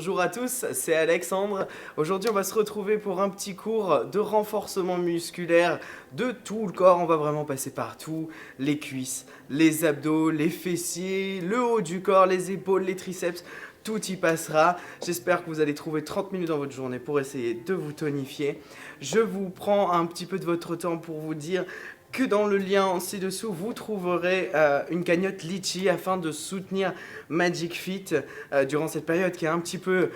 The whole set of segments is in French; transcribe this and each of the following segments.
Bonjour à tous, c'est Alexandre. Aujourd'hui, on va se retrouver pour un petit cours de renforcement musculaire de tout le corps. On va vraiment passer partout, les cuisses, les abdos, les fessiers, le haut du corps, les épaules, les triceps. Tout y passera. J'espère que vous allez trouver 30 minutes dans votre journée pour essayer de vous tonifier. Je vous prends un petit peu de votre temps pour vous dire que dans le lien ci-dessous, vous trouverez une cagnotte Litchi afin de soutenir Magic Fit durant cette période qui est un petit peu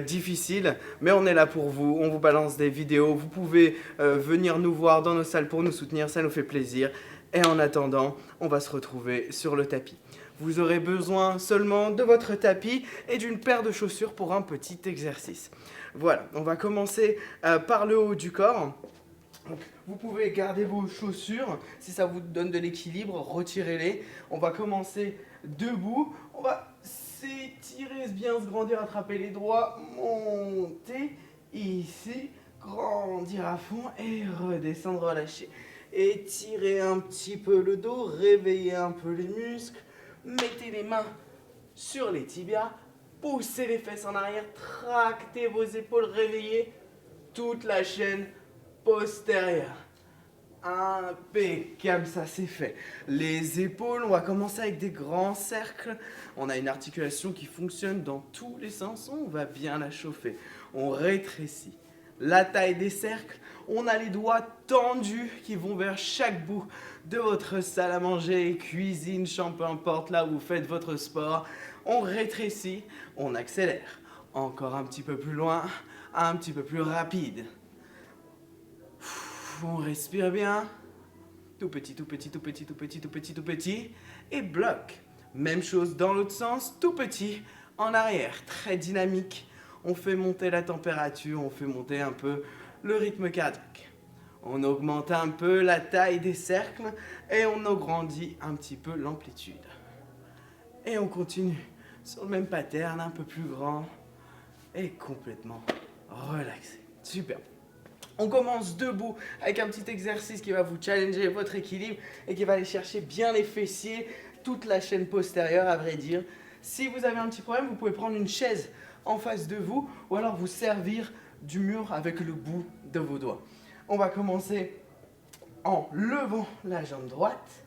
difficile. Mais on est là pour vous, on vous balance des vidéos. Vous pouvez venir nous voir dans nos salles pour nous soutenir, ça nous fait plaisir. Et en attendant, on va se retrouver sur le tapis. Vous aurez besoin seulement de votre tapis et d'une paire de chaussures pour un petit exercice. Voilà, on va commencer par le haut du corps. Donc, vous pouvez garder vos chaussures, si ça vous donne de l'équilibre, retirez-les. On va commencer debout, on va s'étirer, bien se grandir, attraper les doigts, monter ici, grandir à fond et redescendre, relâcher. Étirez un petit peu le dos, réveillez un peu les muscles, mettez les mains sur les tibias, poussez les fesses en arrière, tractez vos épaules, réveillez toute la chaîne postérieure. Impeccable, ça c'est fait. Les épaules, on va commencer avec des grands cercles. On a une articulation qui fonctionne dans tous les sens. On va bien la chauffer. On rétrécit la taille des cercles. On a les doigts tendus qui vont vers chaque bout de votre salle à manger, cuisine, chambre, peu importe là où vous faites votre sport. On rétrécit, on accélère. Encore un petit peu plus loin, un petit peu plus rapide. On respire bien. Tout petit, tout petit, tout petit, tout petit, tout petit, tout petit. Et bloc. Même chose dans l'autre sens, tout petit, en arrière. Très dynamique. On fait monter la température, on fait monter un peu le rythme cardiaque. On augmente un peu la taille des cercles et on agrandit un petit peu l'amplitude. Et on continue sur le même pattern, un peu plus grand et complètement relaxé. Super. On commence debout avec un petit exercice qui va vous challenger votre équilibre et qui va aller chercher bien les fessiers, toute la chaîne postérieure à vrai dire. Si vous avez un petit problème, vous pouvez prendre une chaise en face de vous ou alors vous servir du mur avec le bout de vos doigts. On va commencer en levant la jambe droite.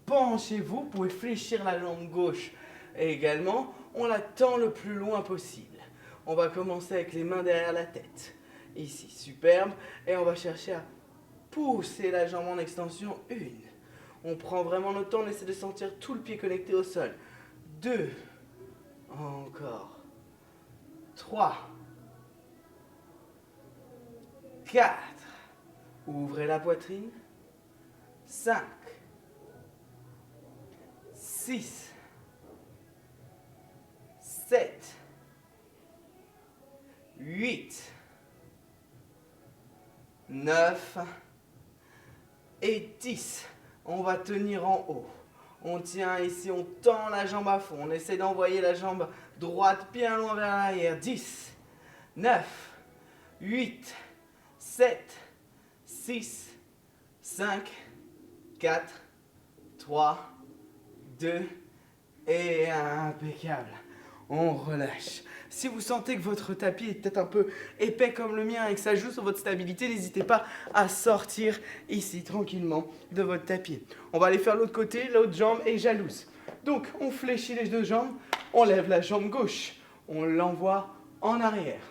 Penchez-vous, vous pouvez fléchir la jambe gauche également. On la tend le plus loin possible. On va commencer avec les mains derrière la tête. Ici, superbe. Et on va chercher à pousser la jambe en extension. 1. On prend vraiment notre temps, on essaie de sentir tout le pied connecté au sol. 2. Encore. 3. 4. Ouvrez la poitrine. 5. 6. 7. 8. 9 et 10. On va tenir en haut. On tient ici, on tend la jambe à fond. On essaie d'envoyer la jambe droite bien loin vers l'arrière. 10, 9, 8, 7, 6, 5, 4, 3, 2 et impeccable. On relâche. Si vous sentez que votre tapis est peut-être un peu épais comme le mien et que ça joue sur votre stabilité, n'hésitez pas à sortir ici tranquillement de votre tapis. On va aller faire l'autre côté, l'autre jambe est jalouse. Donc on fléchit les deux jambes, on lève la jambe gauche, on l'envoie en arrière.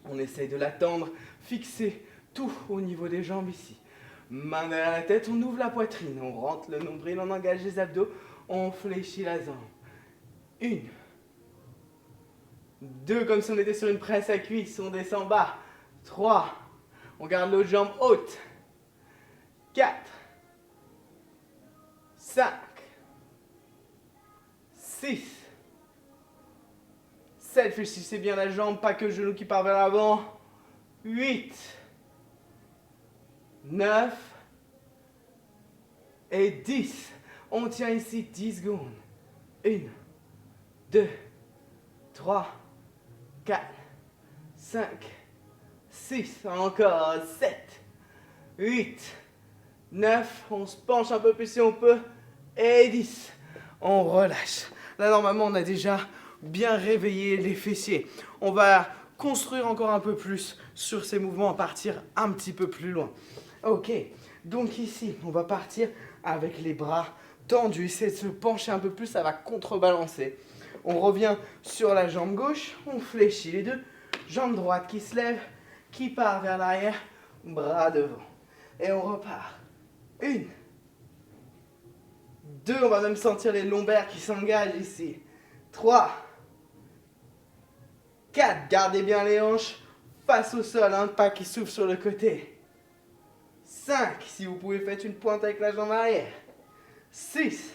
On essaye de la tendre, fixer tout au niveau des jambes ici. Main derrière la tête, on ouvre la poitrine, on rentre le nombril, on engage les abdos, on fléchit la jambe. 1. 2, comme si on était sur une presse à cuisse, on descend bas. 3, on garde l'autre jambe haute. 4, 5, 6, 7, fléchissez bien la jambe, pas que le genou qui part vers l'avant. 8, 9 et 10. On tient ici 10 secondes. 1, 2, 3, 4, 5, 6, encore 7, 8, 9, on se penche un peu plus si on peut, et 10. On relâche. Là, normalement, on a déjà bien réveiller les fessiers. On va construire encore un peu plus sur ces mouvements, partir un petit peu plus loin. Ok, donc ici, on va partir avec les bras tendus, essayer de se pencher un peu plus, ça va contrebalancer. On revient sur la jambe gauche, on fléchit les deux, jambe droite qui se lève, qui part vers l'arrière, bras devant. Et on repart. 1, 2, on va même sentir les lombaires qui s'engagent ici. 3, 4, gardez bien les hanches face au sol, pas qui s'ouvre sur le côté. 5, si vous pouvez, faites une pointe avec la jambe arrière. 6,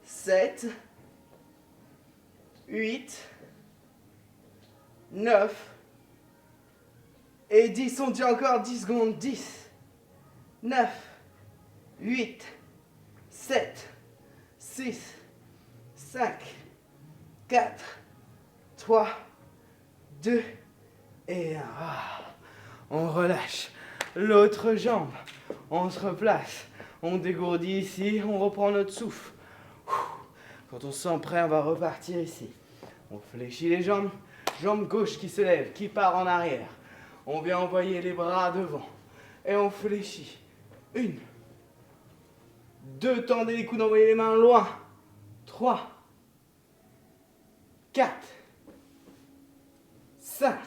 7, 8, 9 et 10. On dit encore 10 secondes. 10, 9, 8, 7, 6, 5, 4, 3, 2 et 1. On relâche l'autre jambe. On se replace. On dégourdit ici. On reprend notre souffle. Quand on se sent prêt, on va repartir ici. On fléchit les jambes. Jambe gauche qui se lève, qui part en arrière. On vient envoyer les bras devant. Et on fléchit. 1, 2, tendez les coudes, envoyez les mains loin. 3, 4, 5,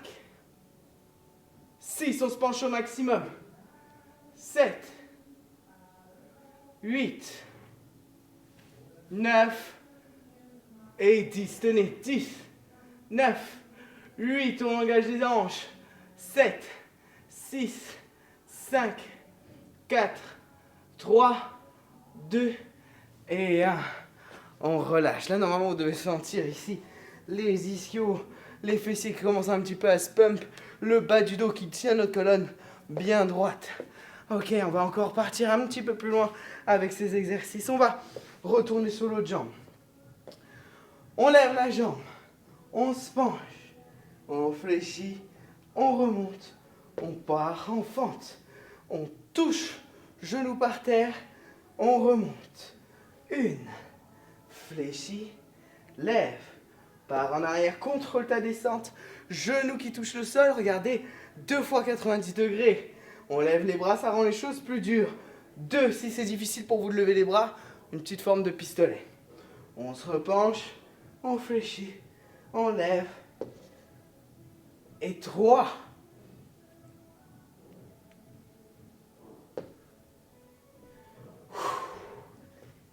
6, on se penche au maximum. 7, 8, 9 et 10. Tenez, 10, 9, 8, on engage les hanches. 7, 6, 5, 4, 3, 2 et 1. On relâche. Là, normalement, vous devez sentir ici les ischios, les fessiers qui commencent un petit peu à se pump, le bas du dos qui tient notre colonne bien droite. Ok, on va encore partir un petit peu plus loin avec ces exercices. On va retourner sur l'autre jambe. On lève la jambe, on se penche, on fléchit, on remonte, on part en fente, on touche, genou par terre, on remonte. 1, fléchis, lève, part en arrière, contrôle ta descente, genou qui touche le sol, regardez, 2 fois 90 degrés. On lève les bras, ça rend les choses plus dures. 2, si c'est difficile pour vous de lever les bras, une petite forme de pistolet. On se repenche, on fléchit, on lève. Et 3,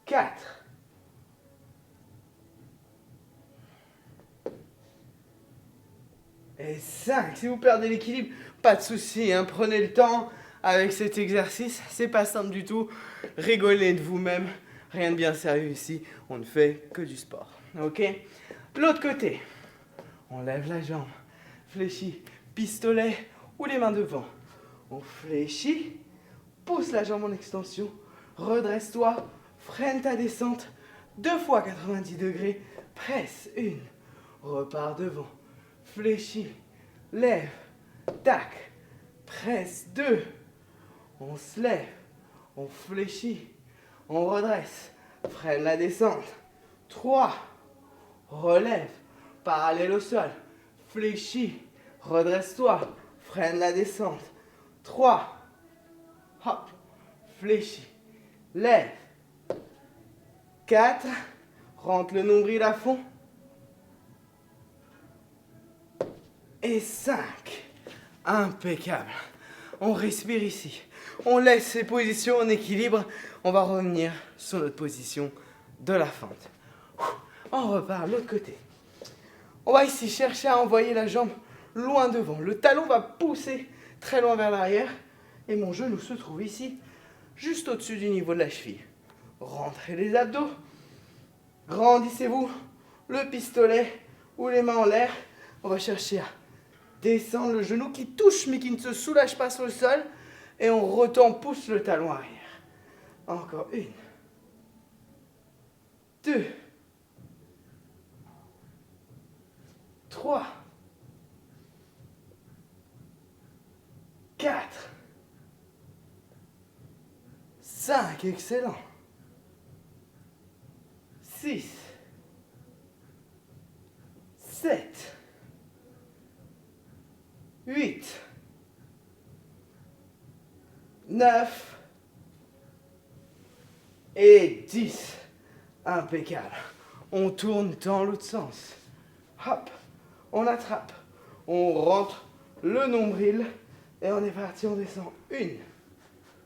4, et 5. Si vous perdez l'équilibre, pas de souci, prenez le temps avec cet exercice. C'est pas simple du tout. Rigolez de vous-même. Rien de bien sérieux ici. On ne fait que du sport. Ok? L'autre côté. On lève la jambe. Fléchis. Pistolet ou les mains devant. On fléchit. Pousse la jambe en extension. Redresse-toi. Freine ta descente. 2 fois 90 degrés. Presse. 1. Repars devant. Fléchis. Lève. Tac. Presse. 2. On se lève. On fléchit. On redresse. Freine la descente. 3. Relève. Parallèle au sol. Fléchis. Redresse-toi. Freine la descente. 3. Hop. Fléchis. Lève. 4. Rentre le nombril à fond. Et 5. Impeccable. On respire ici. On laisse ces positions en équilibre. On va revenir sur notre position de la fente. On repart de l'autre côté. On va ici chercher à envoyer la jambe loin devant. Le talon va pousser très loin vers l'arrière. Et mon genou se trouve ici, juste au-dessus du niveau de la cheville. Rentrez les abdos. Grandissez-vous le pistolet ou les mains en l'air. On va chercher à descendre le genou qui touche mais qui ne se soulage pas sur le sol. Et on retombe, pousse le talon arrière. Encore 1. 2. 3. 4. 5. Excellent. 6. 7, 8, 9 et 10. Impeccable. On tourne dans l'autre sens. Hop, on attrape. On rentre le nombril et on est parti, on descend. 1.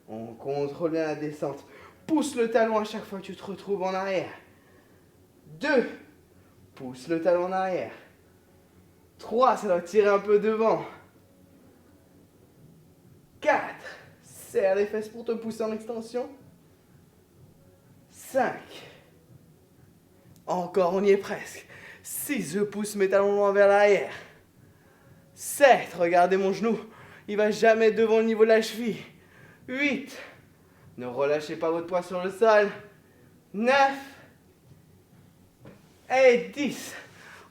On contrôle bien la descente. Pousse le talon à chaque fois que tu te retrouves en arrière. 2. Pousse le talon en arrière. 3, ça doit tirer un peu devant. 4. Serre les fesses pour te pousser en extension. 5. Encore, on y est presque. 6, je pousse mes talons loin vers l'arrière. 7, regardez mon genou. Il va jamais être devant le niveau de la cheville. 8. Ne relâchez pas votre poids sur le sol. 9. Et 10.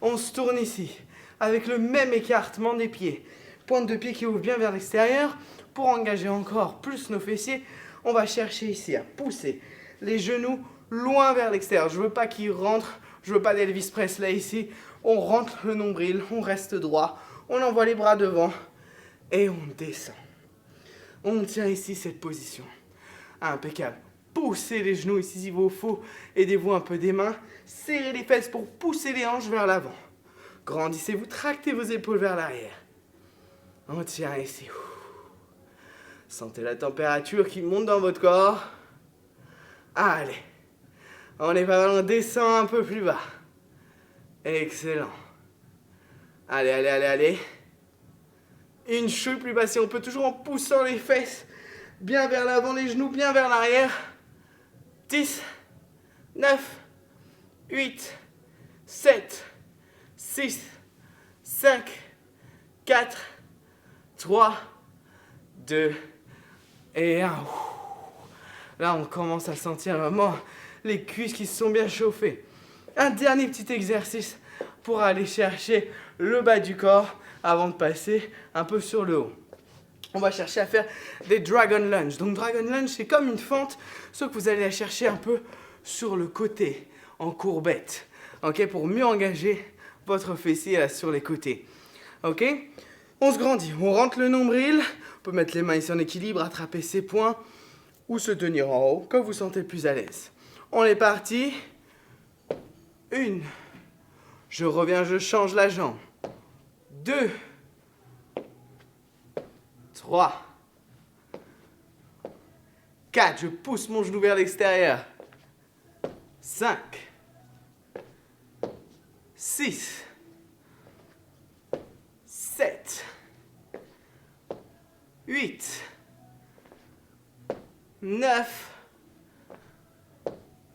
On se tourne ici. Avec le même écartement des pieds. Pointe de pied qui ouvre bien vers l'extérieur. Pour engager encore plus nos fessiers, on va chercher ici à pousser les genoux loin vers l'extérieur. Je ne veux pas qu'ils rentrent. Je ne veux pas d'Elvis Presley ici. On rentre le nombril. On reste droit. On envoie les bras devant. Et on descend. On tient ici cette position. Impeccable. Poussez les genoux ici s'il vous faut. Aidez-vous un peu des mains. Serrez les fesses pour pousser les hanches vers l'avant. Grandissez-vous, tractez vos épaules vers l'arrière. On tient ici. Sentez la température qui monte dans votre corps. Allez. On est pas mal, on descend un peu plus bas. Excellent. Allez, allez, allez, allez. Une chouille plus bas, si on peut, toujours en poussant les fesses bien vers l'avant, les genoux bien vers l'arrière. 10, 9, 8, 7, 6, 5, 4, 3, 2 et 1. Là, on commence à sentir vraiment les cuisses qui se sont bien chauffées. Un dernier petit exercice pour aller chercher le bas du corps avant de passer un peu sur le haut. On va chercher à faire des dragon lunge. Donc dragon lunge, c'est comme une fente, sauf que vous allez la chercher un peu sur le côté, en courbette. Ok, pour mieux engager votre fessier là, sur les côtés. Ok, on se grandit, on rentre le nombril. On peut mettre les mains ici en équilibre, attraper ses poings ou se tenir en haut, comme vous sentez le plus à l'aise. On est parti. 1. Je reviens, je change la jambe. 2. 3. 4. Je pousse mon genou vers l'extérieur. 5. 6. 7. 8. 9.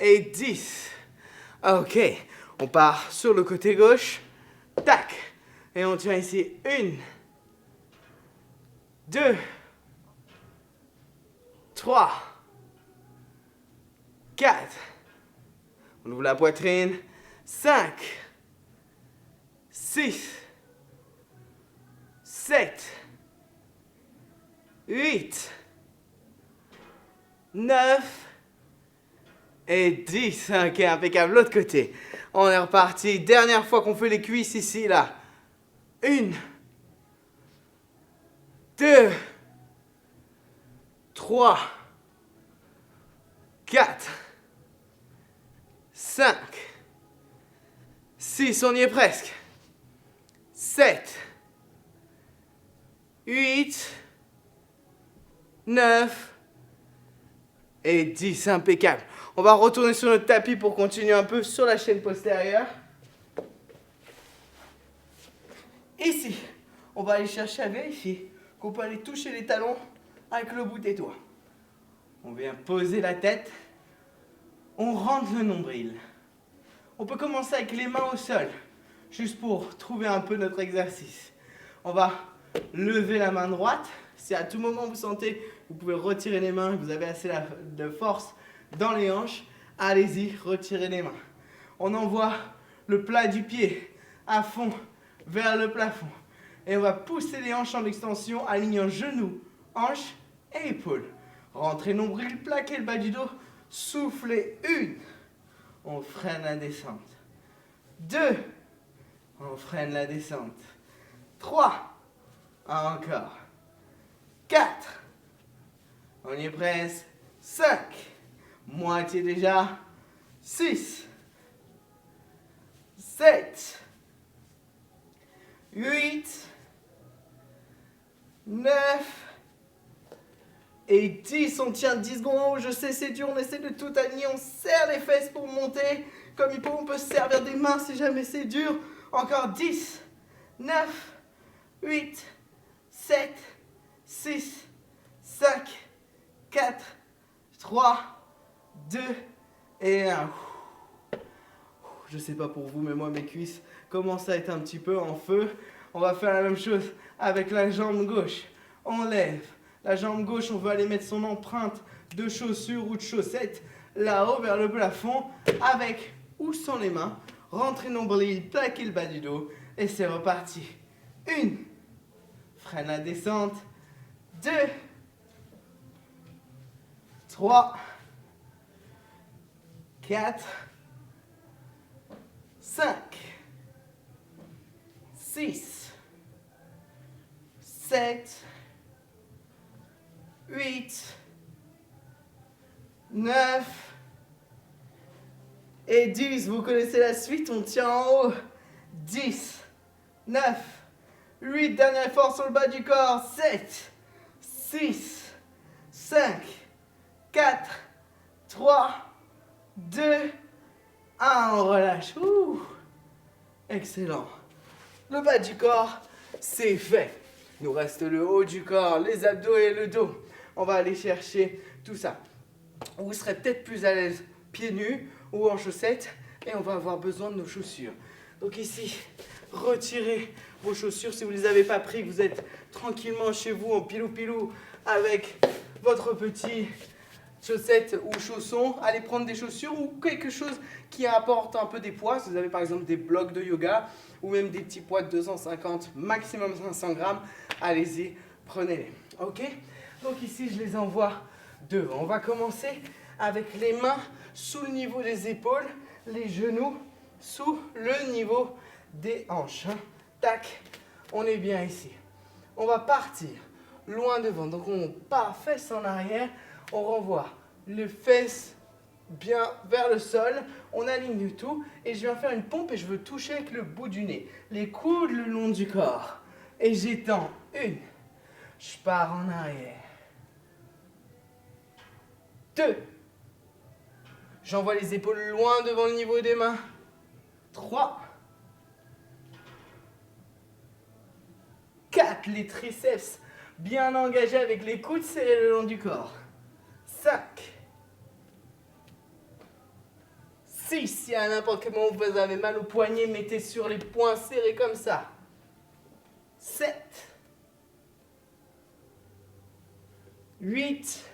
Et 10. Ok. On part sur le côté gauche. Tac. Et on tient ici. 1. 2. 3. 4. On ouvre la poitrine. 5. 6. 7. 8. 9. Et 10. Ok, impeccable. L'autre côté. On est reparti. Dernière fois qu'on fait les cuisses ici, là. 1. 2. 3. 4. 5. 6. On y est presque. 7. 8. 9. Et 10. Impeccable. On va retourner sur notre tapis pour continuer un peu sur la chaîne postérieure. Ici, on va aller chercher à vérifier qu'on peut aller toucher les talons avec le bout des doigts. On vient poser la tête. On rentre le nombril. On peut commencer avec les mains au sol, juste pour trouver un peu notre exercice. On va lever la main droite. Si à tout moment vous sentez, vous pouvez retirer les mains, vous avez assez de force dans les hanches, allez-y, retirez les mains. On envoie le plat du pied à fond vers le plafond. Et on va pousser les hanches en extension, alignant genoux, hanches et épaules. Rentrez nombril, plaquez le bas du dos, soufflez. 1. On freine la descente. 2. On freine la descente. 3. Encore. 4. On y est presque. 5. Moitié déjà. 6. 7. 8. 9. Et 10. On tient 10 secondes en haut. Je sais, c'est dur. On essaie de tout aligner. On serre les fesses pour monter. Comme il peut, on peut se servir des mains si jamais c'est dur. Encore 10. 9. 8. 7. 6. 5. 4. 3. 2. Et 1. Je sais pas pour vous, mais moi, mes cuisses commencent à être un petit peu en feu. On va faire la même chose avec la jambe gauche. On lève la jambe gauche. On veut aller mettre son empreinte de chaussure ou de chaussette là-haut vers le plafond avec ou sans les mains. Rentrez nombril, plaquez le bas du dos et c'est reparti. 1. Freine la descente. 2. 3. 4. 5. 6. 7. 8. 9. Et 10, vous connaissez la suite, on tient en haut. 10, 9, 8, dernier effort sur le bas du corps. 7, 6, 5, 4, 3, 2, 1. On relâche. Ouh. Excellent. Le bas du corps, c'est fait. Il nous reste le haut du corps, les abdos et le dos. On va aller chercher tout ça. Vous serez peut-être plus à l'aise pieds nus ou en chaussettes et on va avoir besoin de nos chaussures. Donc ici, retirez vos chaussures si vous ne les avez pas pris, que vous êtes tranquillement chez vous en pilou-pilou avec votre petit chaussettes ou chaussons. Allez prendre des chaussures ou quelque chose qui apporte un peu des poids. Si vous avez par exemple des blocs de yoga ou même des petits poids de 250, maximum 500 grammes, allez-y, prenez-les. Ok? Donc ici, je les envoie devant. On va commencer avec les mains sous le niveau des épaules, les genoux sous le niveau des hanches. Tac, on est bien ici. On va partir loin devant. Donc on part fesses en arrière, on renvoie les fesses bien vers le sol, on aligne tout et je viens faire une pompe et je veux toucher avec le bout du nez. Les coudes le long du corps. Et j'étends. 1. Je pars en arrière. 2. J'envoie les épaules loin devant le niveau des mains. 3. 4. Les triceps bien engagés avec les coudes serrés le long du corps. 5. 6. Si à n'importe quel moment vous avez mal au poignet, mettez sur les poings serrés comme ça. 7. 8.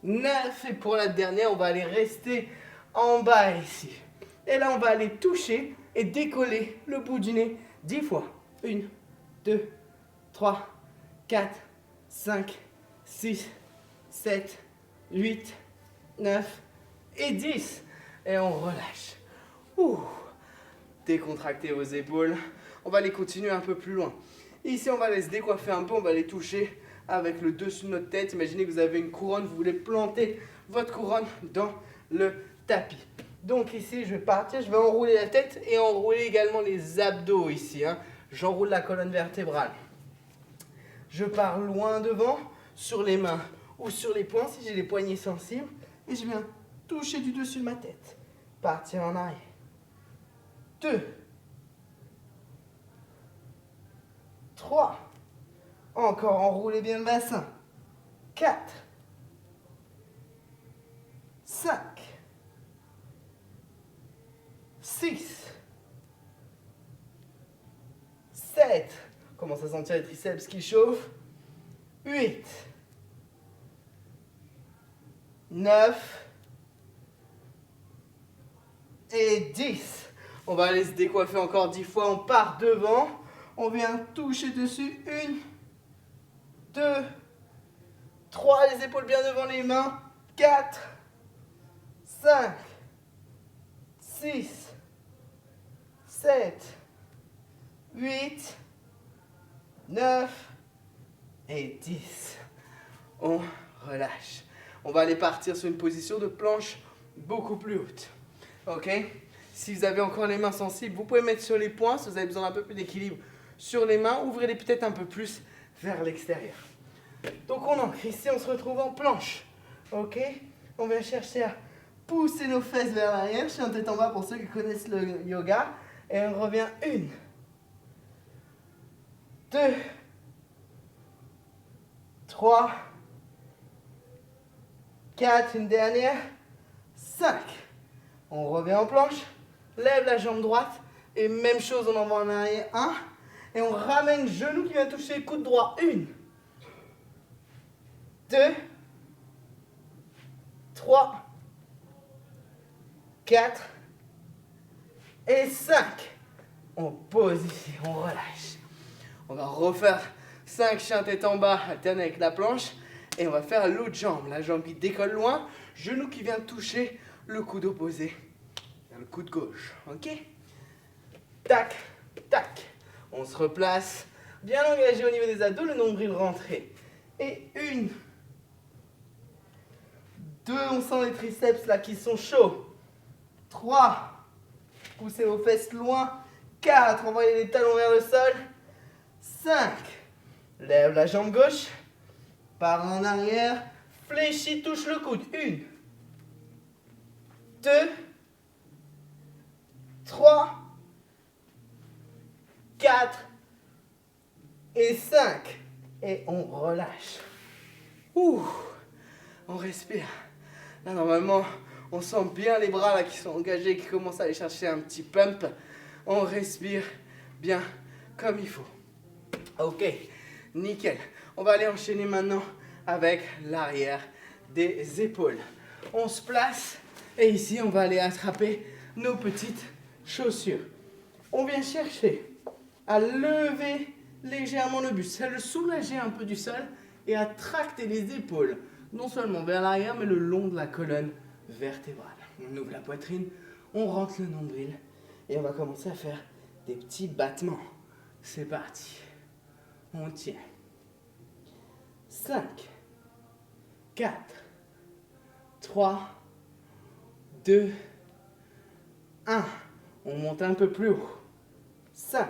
9. Et pour la dernière, on va aller rester en bas ici. Et là, on va aller toucher et décoller le bout du nez 10 fois. 1, 2, 3, 4, 5, 6, 7, 8, 9 et 10. Et on relâche. Ouh. Décontractez vos épaules. On va les continuer un peu plus loin. Ici, on va les décoiffer un peu. On va les toucher avec le dessus de notre tête. Imaginez que vous avez une couronne. Vous voulez planter votre couronne dans le tapis. Donc ici, je vais partir. Je vais enrouler la tête et enrouler également les abdos ici. J'enroule la colonne vertébrale. Je pars loin devant, sur les mains ou sur les poings si j'ai les poignets sensibles. Et je viens toucher du dessus de ma tête. Partir en arrière. 2. 3. Encore enrouler bien le bassin. 4. 5. 6. 7. On commence à sentir les triceps qui chauffent. 8. 9. Et 10. On va aller se décoiffer encore 10 fois. On part devant. On vient toucher dessus. 1, 2, 3. Les épaules bien devant les mains. 4, 5, 6, 7, 8, 9 et 10. On relâche. On va aller partir sur une position de planche beaucoup plus haute. Ok? Si vous avez encore les mains sensibles, vous pouvez mettre sur les poings. Si vous avez besoin d'un peu plus d'équilibre sur les mains, ouvrez-les peut-être un peu plus vers l'extérieur. Donc on ancre. Ici, on se retrouve en planche. Ok? On vient chercher à pousser nos fesses vers l'arrière. Chien tête en bas pour ceux qui connaissent le yoga. Et on revient 1, 2, 3, 4, une dernière, 5. On revient en planche, lève la jambe droite et même chose, on envoie en arrière 1 et on ramène genou qui vient toucher le coude droit. 1, 2, 3, 4 et 5. On pose ici, on relâche. On va refaire 5 chiens tête en bas, alterner avec la planche. Et on va faire l'autre jambe. La jambe qui décolle loin, genou qui vient toucher le coude opposé. Le coude gauche. Ok? Tac, tac. On se replace. Bien engagé au niveau des abdos, le nombril rentré. Et 1, 2, on sent les triceps là qui sont chauds. 3, poussez vos fesses loin. 4, envoyez les talons vers le sol. 5, lève la jambe gauche. Part en arrière. Fléchis, touche le coude. 1, 2, 3, 4 et 5. Et on relâche. Ouh, on respire. Là, normalement, on sent bien les bras là, qui sont engagés, qui commencent à aller chercher un petit pump. On respire bien comme il faut. Ok, nickel. On va aller enchaîner maintenant avec l'arrière des épaules. On se place et ici, on va aller attraper nos petites chaussures. On vient chercher à lever légèrement le buste, à le soulager un peu du sol et à tracter les épaules, non seulement vers l'arrière, mais le long de la colonne vertébrale. On ouvre la poitrine, on rentre le nombril et on va commencer à faire des petits battements. C'est parti. On tient. 5, 4, 3, 2, 1. On monte un peu plus haut. 5,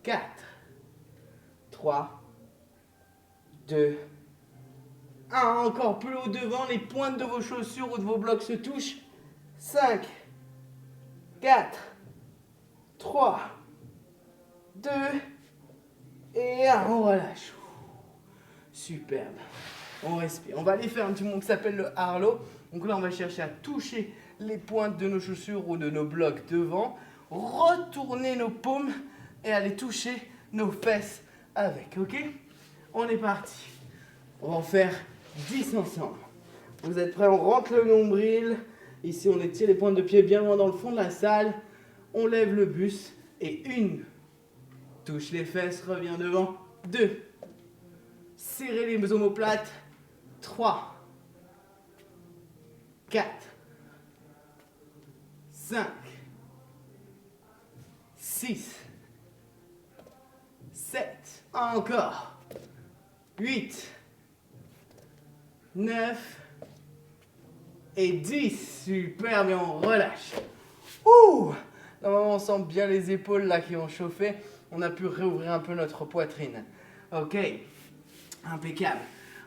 4, 3, 2, 1. Encore plus haut devant, les pointes de vos chaussures ou de vos blocs se touchent. 5, 4, 3, 2 et 1. On relâche. Superbe. On respire. On va aller faire un petit mouvement qui s'appelle le Harlow. Donc là, on va chercher à toucher les pointes de nos chaussures ou de nos blocs devant. Retourner nos paumes et aller toucher nos fesses avec. Ok? On est parti. On va en faire 10 ensemble. Vous êtes prêts? On rentre le nombril. Ici, on étire les pointes de pied bien loin dans le fond de la salle. On lève le buste. Et 1. Touche les fesses, reviens devant. 2. Serrez les omoplates. 3, 4, 5, 6, 7, encore, 8, 9 et 10. Super, bien, on relâche. Ouh! Normalement, on sent bien les épaules là qui ont chauffé. On a pu réouvrir un peu notre poitrine. Ok, impeccable.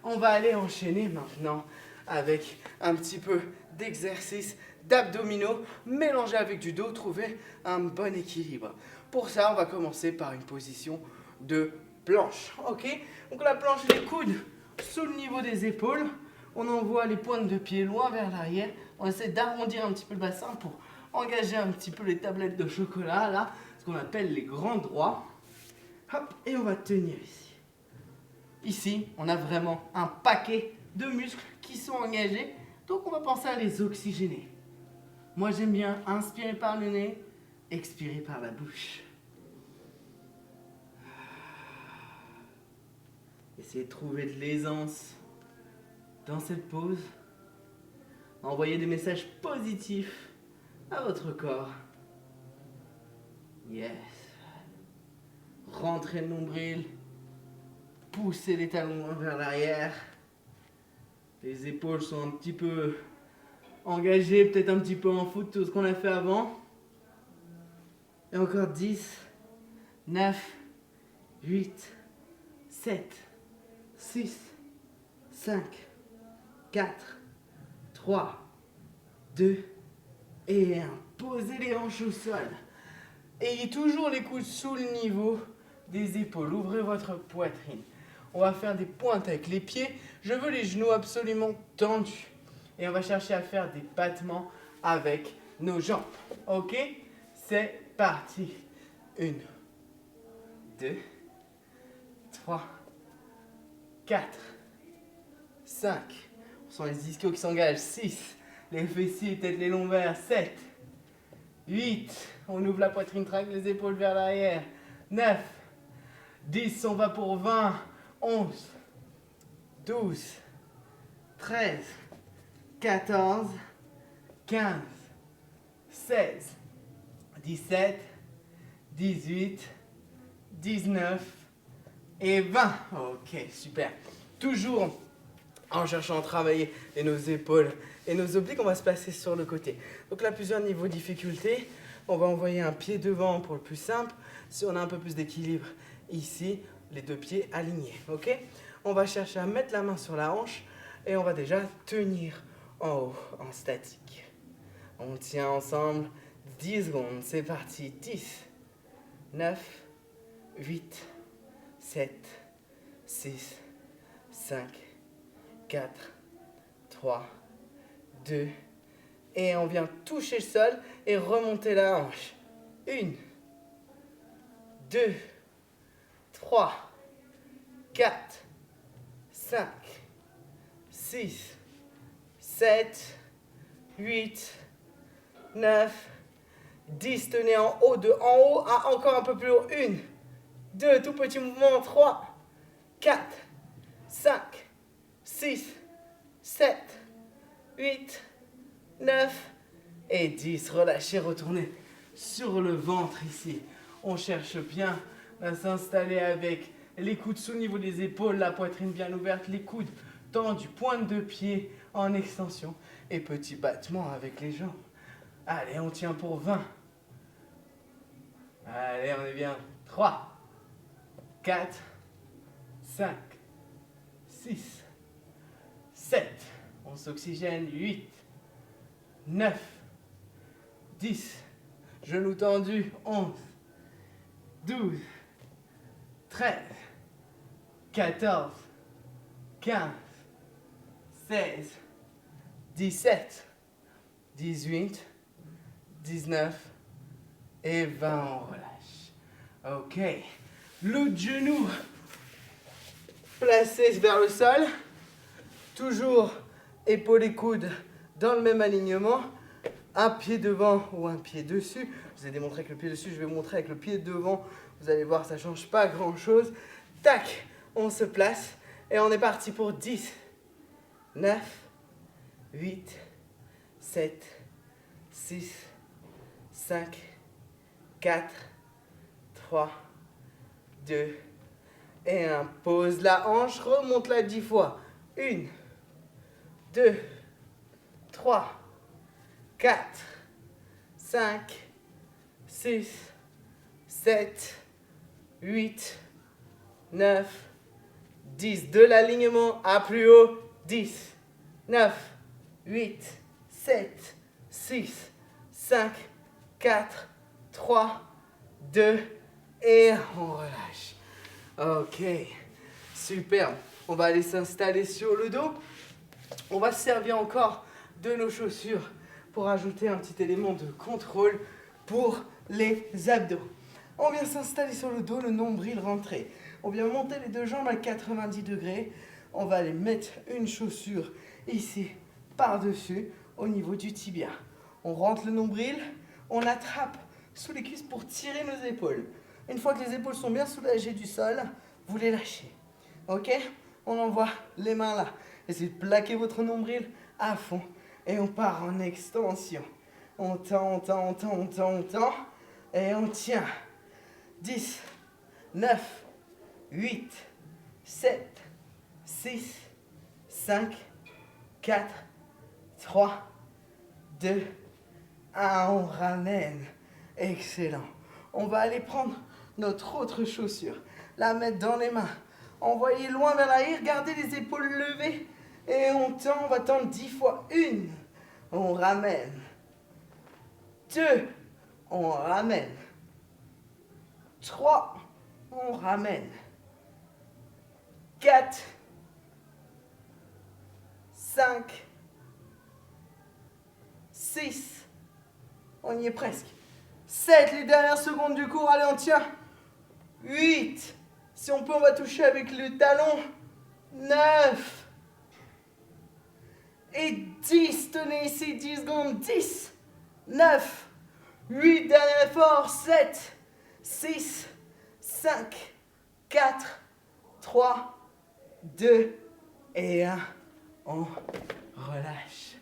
On va aller enchaîner maintenant avec un petit peu d'exercice d'abdominaux mélangé avec du dos, trouver un bon équilibre. Pour ça, on va commencer par une position de planche. Ok? Donc la planche, les coudes sous le niveau des épaules. On envoie les pointes de pied loin vers l'arrière. On essaie d'arrondir un petit peu le bassin pour engager un petit peu les tablettes de chocolat, là, ce qu'on appelle les grands droits. Hop, et on va tenir ici. Ici, on a vraiment un paquet de muscles qui sont engagés, donc on va penser à les oxygéner. Moi, j'aime bien inspirer par le nez, expirer par la bouche. Essayez de trouver de l'aisance dans cette pause. Envoyez des messages positifs à votre corps. Yes. Rentrez le nombril. Poussez les talons vers l'arrière. Les épaules sont un petit peu engagées, peut-être un petit peu en foot, tout ce qu'on a fait avant. Et encore 10, 9, 8, 7, 6, 5, 4, 3, 2 et 1. Posez les hanches au sol. Ayez toujours les coudes sous le niveau des épaules. Ouvrez votre poitrine. On va faire des pointes avec les pieds. Je veux les genoux absolument tendus. Et on va chercher à faire des battements avec nos jambes. Ok? C'est parti. 1, 2, 3, 4, 5. On sent les ischios qui s'engagent. 6. Les fessiers, peut-être les lombaires. 7. 8. On ouvre la poitrine, traque les épaules vers l'arrière. 9. 10. On va pour 20. 11. 12. 13. 14. 15. 16. 17. 18. 19. Et 20. Ok, super. Toujours en cherchant à travailler et nos épaules et nos obliques, on va se placer sur le côté. Donc là, plusieurs niveaux de difficulté. On va envoyer un pied devant pour le plus simple. Si on a un peu plus d'équilibre ici, les deux pieds alignés. Ok? On va chercher à mettre la main sur la hanche et on va déjà tenir en haut, en statique. On tient ensemble 10 secondes. C'est parti. 10, 9, 8, 7, 6, 5, 4, 3, 2, et on vient toucher le sol et remonter la hanche. 1, 2, 3, 4, 5, 6, 7, 8, 9, 10. Tenez en haut, de en haut à encore un peu plus haut. 1, 2, tout petit mouvement. 3, 4, 5, 6, 7, 8, 9 et 10. Relâchez, retournez sur le ventre ici. On cherche bien à s'installer avec les coudes sous le niveau des épaules, la poitrine bien ouverte, les coudes tendus, pointe de pied en extension et petit battement avec les jambes. Allez, on tient pour 20. Allez, on est bien. 3, 4, 5, 6, 7. On s'oxygène. 8, 9, 10. Genoux tendus. 11, 12, 13, 14, 15, 16, 17, 18, 19 et 20. On relâche. Ok. L'autre genou placé vers le sol. Toujours épaules et coudes dans le même alignement. Un pied devant ou un pied dessus. Je vous ai démontré avec le pied dessus, je vais vous montrer avec le pied devant. Vous allez voir, ça ne change pas grand-chose. Tac, on se place et on est parti pour 10, 9, 8, 7, 6, 5, 4, 3, 2 et 1. Pose la hanche, remonte-la 10 fois. 1, 2, 3, 4, 5, 6, 7, 8, 9, 10. De l'alignement à plus haut. 10, 9, 8, 7, 6, 5, 4, 3, 2 et on relâche. Ok, super. On va aller s'installer sur le dos. On va se servir encore de nos chaussures pour ajouter un petit élément de contrôle pour les abdos. On vient s'installer sur le dos, le nombril rentré. On vient monter les deux jambes à 90 degrés. On va aller mettre une chaussure ici, par-dessus, au niveau du tibia. On rentre le nombril, on attrape sous les cuisses pour tirer nos épaules. Une fois que les épaules sont bien soulagées du sol, vous les lâchez. Ok? On envoie les mains là. Essayez de plaquer votre nombril à fond. Et on part en extension. On tend, on tend, on tend, on tend, on tend. Et on tient. 10, 9, 8, 7, 6, 5, 4, 3, 2, 1. On ramène. Excellent. On va aller prendre notre autre chaussure, la mettre dans les mains, envoyer loin vers l'arrière, garder les épaules levées et on tend, on va tendre 10 fois. 1, on ramène. 2, on ramène. 3, on ramène. 4, 5, 6, on y est presque. 7, les dernières secondes du cours, allez on tient. 8, si on peut on va toucher avec le talon. 9 et 10, tenez ici 10 secondes. 10, 9, 8, dernier effort. 7, 6, 5, 4, 3, 2 et 1. On relâche.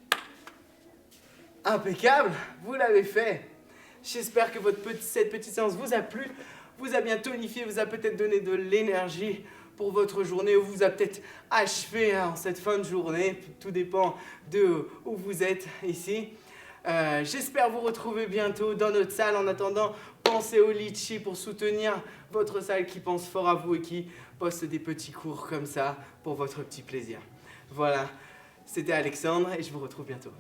Impeccable, vous l'avez fait. J'espère que cette petite séance vous a plu, vous a bien tonifié, vous a peut-être donné de l'énergie pour votre journée, ou vous a peut-être achevé en cette fin de journée. Tout dépend de où vous êtes ici. J'espère vous retrouver bientôt dans notre salle. En attendant, pensez au litchi pour soutenir votre salle qui pense fort à vous et qui poste des petits cours comme ça pour votre petit plaisir. Voilà, c'était Alexandre et je vous retrouve bientôt.